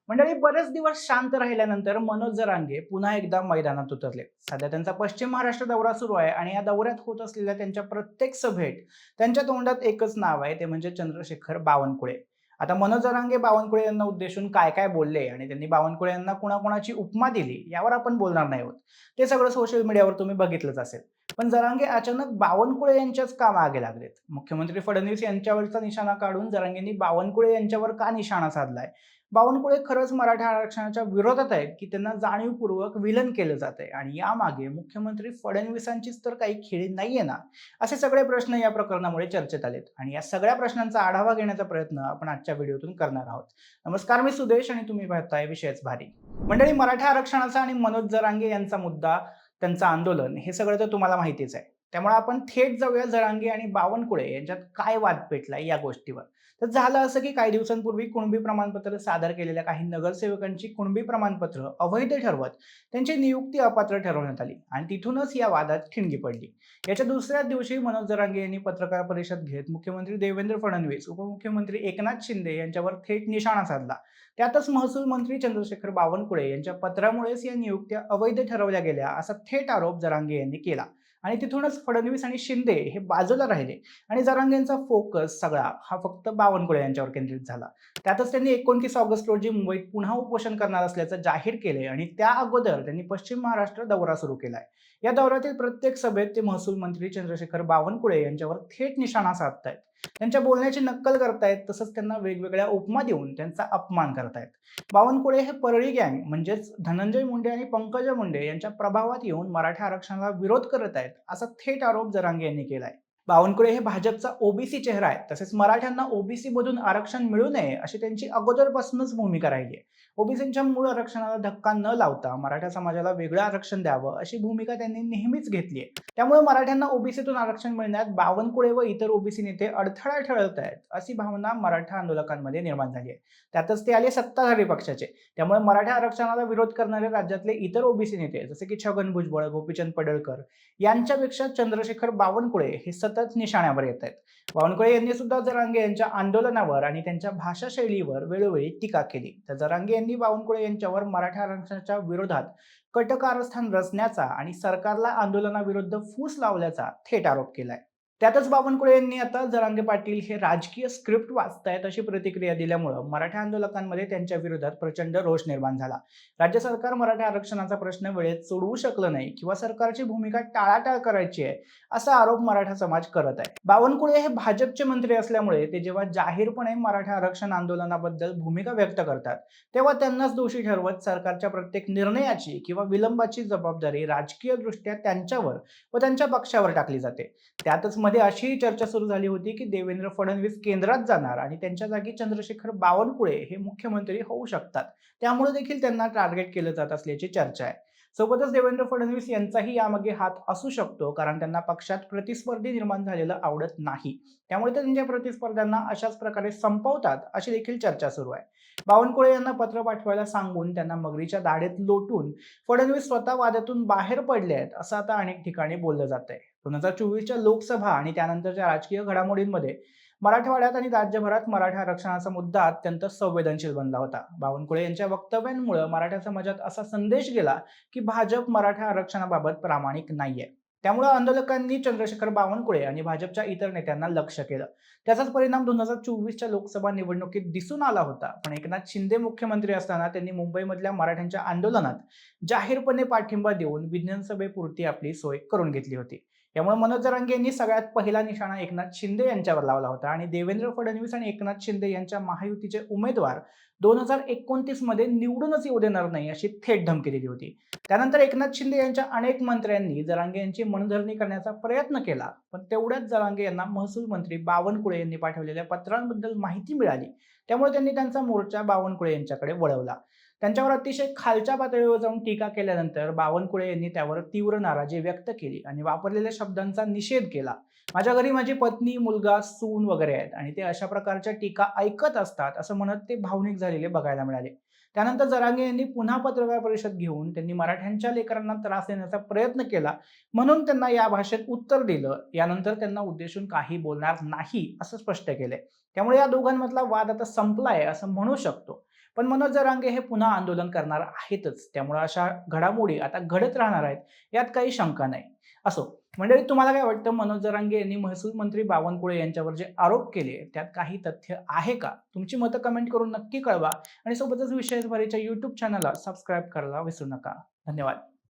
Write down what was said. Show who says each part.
Speaker 1: मंडळी, बरेच दिवस शांत राहिल्यानंतर मनोज जरांगे पुन्हा एकदा मैदानात उतरले. सध्या त्यांचा पश्चिम महाराष्ट्र दौरा सुरू आहे आणि या दौऱ्यात होत असलेल्या त्यांच्या प्रत्येक सभेत त्यांच्या तोंडात एकच नाव आहे, ते म्हणजे चंद्रशेखर बावनकुळे. आता मनोज जरांगे बावनकुळे यांना उद्देशून काय काय बोलले आणि त्यांनी बावनकुळे यांना कुणाकुणाची उपमा दिली यावर आपण बोलणार नाही आहोत. ते सगळं सोशल मीडियावर तुम्ही बघितलंच असेल. पण जरांगे अचानक बावनकुळे यांच्याच का मागे लागलेत? मुख्यमंत्री फडणवीस यांच्यावरचा निशाणा काढून जरांगेंनी बावनकुळे यांच्यावर का निशाणा साधलाय? बावनकुळे खरंच मराठा आरक्षणाच्या विरोधात आहेत की त्यांना जाणीवपूर्वक विलन केलं जात आहे आणि यामागे मुख्यमंत्री फडणवीसांचीच तर काही खेळी नाहीये ना? असे सगळे प्रश्न या प्रकरणामुळे चर्चेत आलेत आणि या सगळ्या प्रश्नांचा आढावा घेण्याचा प्रयत्न आपण आजच्या व्हिडिओतून करणार आहोत. नमस्कार, मी सुदेश आणि तुम्ही पाहताय विषयच भारी. मंडळी, मराठा आरक्षणाचा आणि मनोज जरांगे यांचा मुद्दा, त्यांचं आंदोलन, हे सगळं तर तुम्हाला माहितीच आहे. त्यामुळे आपण थेट जाऊया जरांगे आणि बावनकुळे यांच्यात काय वाद पेटलाय या गोष्टीवर. तर झालं असं की काही दिवसांपूर्वी कुणबी प्रमाणपत्र सादर केलेल्या काही नगरसेवकांची कुणबी प्रमाणपत्र अवैध ठरवत त्यांची नियुक्ती अपात्र ठरवण्यात आली आणि तिथूनच या वादात ठिणगी पडली. याच्या दुसऱ्याच दिवशी मनोज जरांगे यांनी पत्रकार परिषद घेत मुख्यमंत्री देवेंद्र फडणवीस, उपमुख्यमंत्री एकनाथ शिंदे यांच्यावर थेट निशाणा साधला. त्यातच महसूल मंत्री चंद्रशेखर बावनकुळे यांच्या पत्रामुळेच या नियुक्त्या अवैध ठरवल्या गेल्या असा थेट आरोप जरांगे यांनी केला. आणि तिथूनच फडणवीस आणि शिंदे हे बाजूला राहिले आणि जरांगेंचा फोकस सगळा हा फक्त बावनकुळे यांच्यावर केंद्रित झाला. त्यातच त्यांनी 29 ऑगस्ट रोजी मुंबईत पुन्हा उपोषण करणार असल्याचं जाहीर केले आणि त्या अगोदर त्यांनी पश्चिम महाराष्ट्र दौरा सुरू केलाय. या दौऱ्यातील प्रत्येक सभेत ते महसूल मंत्री चंद्रशेखर बावनकुळे यांच्यावर थेट निशाणा साधतायत. त्यांच्या बोलण्याची नक्कल करतायत, तसंच त्यांना वेगवेगळ्या उपमा देऊन त्यांचा अपमान करतायत. बावनकुळे हे परळी गँग म्हणजेच धनंजय मुंडे आणि पंकजा मुंडे यांच्या प्रभावात येऊन मराठा आरक्षणाला विरोध करत आहेत असा थेट आरोप जरांगे यांनी केलाय. बावनकुळे हे भाजपचा ओबीसी चेहरा आहे. तसेच मराठ्यांना ओबीसी मधून आरक्षण मिळू नये अशी त्यांची अगोदरपासूनच भूमिका राहिली आहे. ओबीसींच्या मूळ आरक्षणाला धक्का न लावता मराठा समाजाला वेगळं आरक्षण द्यावं अशी भूमिका त्यांनी नेहमीच घेतली आहे. त्यामुळे मराठ्यांना ओबीसीतून आरक्षण मिळण्यात बावनकुळे व इतर ओबीसी नेते अडथळा ठरवत आहेत अशी भावना मराठा आंदोलकांमध्ये निर्माण झाली आहे. त्यातच ते आले सत्ताधारी पक्षाचे. त्यामुळे मराठा आरक्षणाला विरोध करणारे राज्यातले इतर ओबीसी नेते जसे की छगन भुजबळ, गोपीचंद पडळकर यांच्यापेक्षा चंद्रशेखर बावनकुळे हे सतत निशाण्यावर येत आहेत. बावनकुळे यांनी सुद्धा जरांगे यांच्या आंदोलनावर आणि त्यांच्या भाषा शैलीवर वेळोवेळी टीका केली. तर जरांगे यांनी बावनकुळे यांच्यावर मराठा आरक्षणाच्या विरोधात कट कारस्थान रचण्याचा आणि सरकारला आंदोलनाविरुद्ध फूस लावल्याचा थेट आरोप केलाय. त्यातच बावनकुळे यांनी आता जरांगे पाटील हे राजकीय स्क्रिप्ट वाचतायत अशी प्रतिक्रिया दिल्यामुळे मराठा आंदोलकांमध्ये त्यांच्या विरोधात प्रचंड रोष निर्माण झाला. राज्य सरकार मराठा आरक्षणाचा प्रश्न वेळेत सोडवू शकलं नाही किंवा सरकारची भूमिका टाळाटाळ करायची आहे असा आरोप मराठा समाज करत आहे. बावनकुळे हे भाजपचे मंत्री असल्यामुळे ते जेव्हा जाहीरपणे मराठा आरक्षण आंदोलनाबद्दल भूमिका व्यक्त करतात तेव्हा त्यांनाच दोषी ठरवत सरकारच्या प्रत्येक निर्णयाची किंवा विलंबाची जबाबदारी राजकीय दृष्ट्या त्यांच्यावर व त्यांच्या पक्षावर टाकली जाते. त्यातच मध्ये अशी चर्चा सुरू झाली होती की देवेंद्र फडणवीस केंद्रात जाणार आणि त्यांच्या जागी चंद्रशेखर बावनकुळे हे मुख्यमंत्री होऊ शकतात. त्यामुळे देखील त्यांना टार्गेट केलं जात असल्याची चर्चा आहे. सोबतच देवेंद्र फडणवीस यांचाही यामागे हात असू शकतो, कारण त्यांना पक्षात प्रतिस्पर्धी निर्माण झालेलं आवडत नाही. त्यामुळे ते त्यांच्या प्रतिस्पर्ध्यांना अशाच प्रकारे संपवतात अशी देखील चर्चा सुरू आहे. बावनकुळे यांना पत्र पाठवायला सांगून त्यांना मगरीच्या दाढेत लोटून फडणवीस स्वतः वादातून बाहेर पडले आहेत असं आता अनेक ठिकाणी बोललं जात आहे. 2024च्या लोकसभा आणि त्यानंतरच्या राजकीय घडामोडींमध्ये मराठवाड्यात आणि राज्यभरात मराठा आरक्षणाचा मुद्दा अत्यंत संवेदनशील बनला होता. बावनकुळे यांच्या वक्तव्यांमुळे मराठा समाजात असा संदेश गेला की भाजप मराठा आरक्षणाबाबत प्रामाणिक नाहीये. त्यामुळे आंदोलकांनी चंद्रशेखर बावनकुळे आणि भाजपच्या इतर नेत्यांना लक्ष्य केलं. त्याचाच परिणाम 2024च्या लोकसभा निवडणुकीत दिसून आला होता. पण एकनाथ शिंदे मुख्यमंत्री असताना त्यांनी मुंबईमधल्या मराठ्यांच्या आंदोलनात जाहीरपणे पाठिंबा देऊन विधानसभेपुरती आपली सोय करून घेतली होती. त्यामुळे मनोज जरांगे यांनी सगळ्यात पहिला निशाणा एकनाथ शिंदे यांच्यावर लावला होता आणि देवेंद्र फडणवीस आणि एकनाथ शिंदे यांच्या महायुतीचे उमेदवार 2029 मध्ये निवडूनच येऊ देणार नाही अशी थेट धमकी दिली होती. त्यानंतर एकनाथ शिंदे यांच्या अनेक मंत्र्यांनी जरांगे यांची मनधरणी करण्याचा प्रयत्न केला, पण तेवढ्याच जरांगे यांना महसूल मंत्री बावनकुळे यांनी पाठवलेल्या पत्रांबद्दल माहिती मिळाली. त्यामुळे त्यांनी त्यांचा मोर्चा बावनकुळे यांच्याकडे वळवला. त्यांच्यावर अतिशय खालच्या पातळीवर जाऊन टीका केल्यानंतर बावनकुळे यांनी त्यावर तीव्र नाराजी व्यक्त केली आणि वापरलेल्या शब्दांचा निषेध केला. माझ्या घरी माझी पत्नी, मुलगा, सून वगैरे आहेत आणि ते अशा प्रकारच्या टीका ऐकत असतात असं म्हणत ते भावनिक झालेले बघायला मिळाले. त्यानंतर जरांगे यांनी पुन्हा पत्रकार परिषद घेऊन त्यांनी मराठ्यांच्या लेकरांना त्रास देण्याचा प्रयत्न केला म्हणून त्यांना या भाषेत उत्तर दिलं. यानंतर त्यांना उद्देशून काही बोलणार नाही असं स्पष्ट केलंय. त्यामुळे या दोघांमधला वाद आता संपलाय असं म्हणू शकतो. पण मनोज जरांगे हे पुन्हा आंदोलन करणार आहेतच. त्यामुळे अशा घडामोडी आता घडत राहणार आहेत, यात काही शंका नाही. असो, मंडळी, तुम्हाला काय वाटतं? मनोज जरांगे यांनी महसूल मंत्री बावनकुळे यांच्यावर जे आरोप केले, त्यात काही तथ्य आहे का? तुमची मतं कमेंट करून नक्की कळवा आणि सोबतच विशेष भरीच्या YouTube चॅनलला सबस्क्राईब करायला विसरू नका. धन्यवाद.